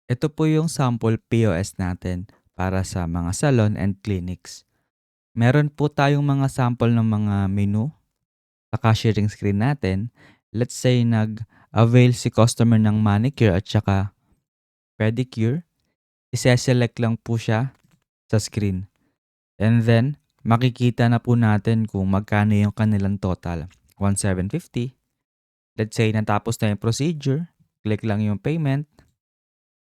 Ito po yung sample POS natin para sa mga salon and clinics. Meron po tayong mga sample ng mga menu sa cashiering screen natin. Let's say nag-avail si customer ng manicure at saka pedicure. Ise-select lang po siya sa screen. And then, makikita na po natin kung magkano yung kanilang total. 1,750. Let's say natapos na yung procedure. Click lang yung payment.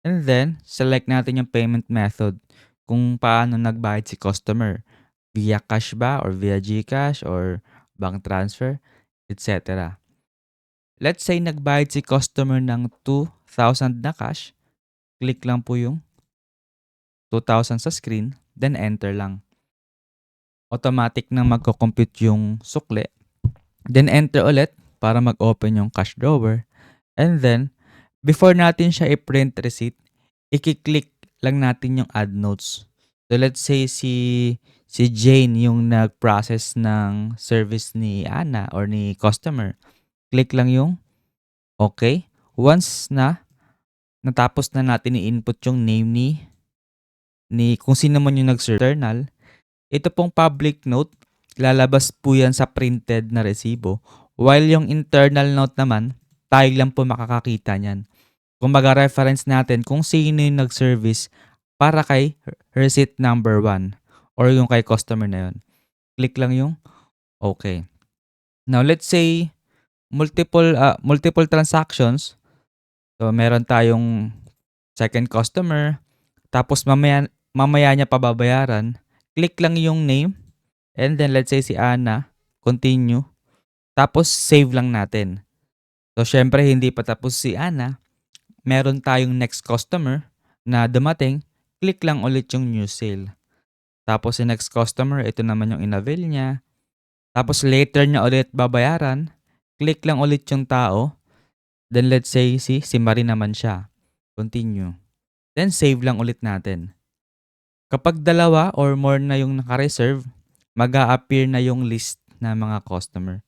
And then, select natin yung payment method kung paano nagbayad si customer. Via cash ba or via GCash or bank transfer, etc. Let's say nagbayad si customer ng 2,000 na cash. Click lang po yung 2,000 sa screen, then enter lang. Automatic na magko-compute yung sukli. Then enter ulit para mag-open yung cash drawer. And then, before natin siya i-print receipt, i-click lang natin yung add notes. So let's say si Jane yung nag-process ng service ni Ana or ni customer. Click lang yung okay. Once na natapos na natin i-input yung name ni kung sino man yung nag-internal, ito pong public note, lalabas po yan sa printed na resibo. While yung internal note naman, tayo lang po makakakita niyan. Kumbaga reference natin kung sino yung nag-service para kay receipt number 1 or yung kay customer na yun. Click lang yung okay. Now let's say multiple transactions. So meron tayong second customer tapos mamaya niya pababayaran. Click lang yung name and then let's say si Ana, continue. Tapos save lang natin. So syempre hindi pa tapos si Ana. Meron tayong next customer na dumating, click lang ulit yung new sale. Tapos si next customer, ito naman yung inavail niya. Tapos later niya ulit babayaran, click lang ulit yung tao. Then let's say si Marie naman siya. Continue. Then save lang ulit natin. Kapag dalawa or more na yung naka-reserve, mag-a-appear na yung list na mga customer.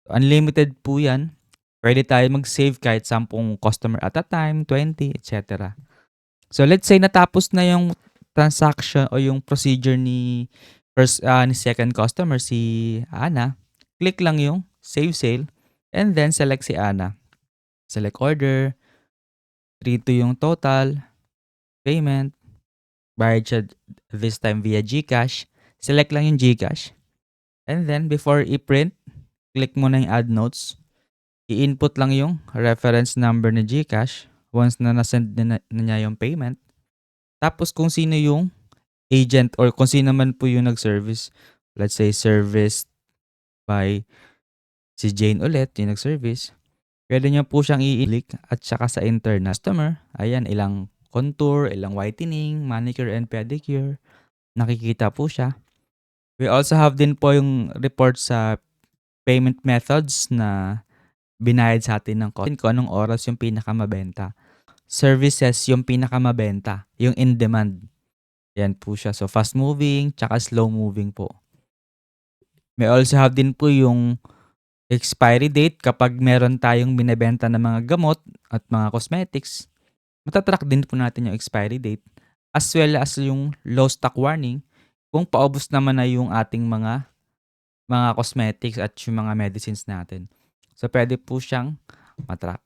Unlimited po yan. Pwede tayo mag-save kahit 10 customer at a time, 20, etc. So let's say natapos na yung transaction o yung procedure ni second customer si Ana. Click lang yung save sale and then select si Ana. Select order, 3 yung total, payment, bayad siya this time via GCash. Select lang yung GCash. And then before i-print, click mo na yung add notes. I-input lang yung reference number ni GCash once na nasend na niya yung payment. Tapos kung sino yung agent or kung sino man po yung nag-service. Let's say serviced by si Jane ulit, yung nag-service. Pwede niyo po siyang i-click at saka sa internal customer. Ayan, ilang contour, ilang whitening, manicure and pedicure. Nakikita po siya. We also have din po yung report sa payment methods na binayad sa atin ng kung anong oras yung pinakamabenta. Services yung pinakamabenta, yung in demand. Yan po siya. So fast moving, tsaka slow moving po. May also have din po yung expiry date kapag meron tayong binebenta ng mga gamot at mga cosmetics. Matatrack din po natin yung expiry date as well as yung low stock warning kung paubos naman na yung ating mga cosmetics at yung mga medicines natin. So pwede po siyang matrack.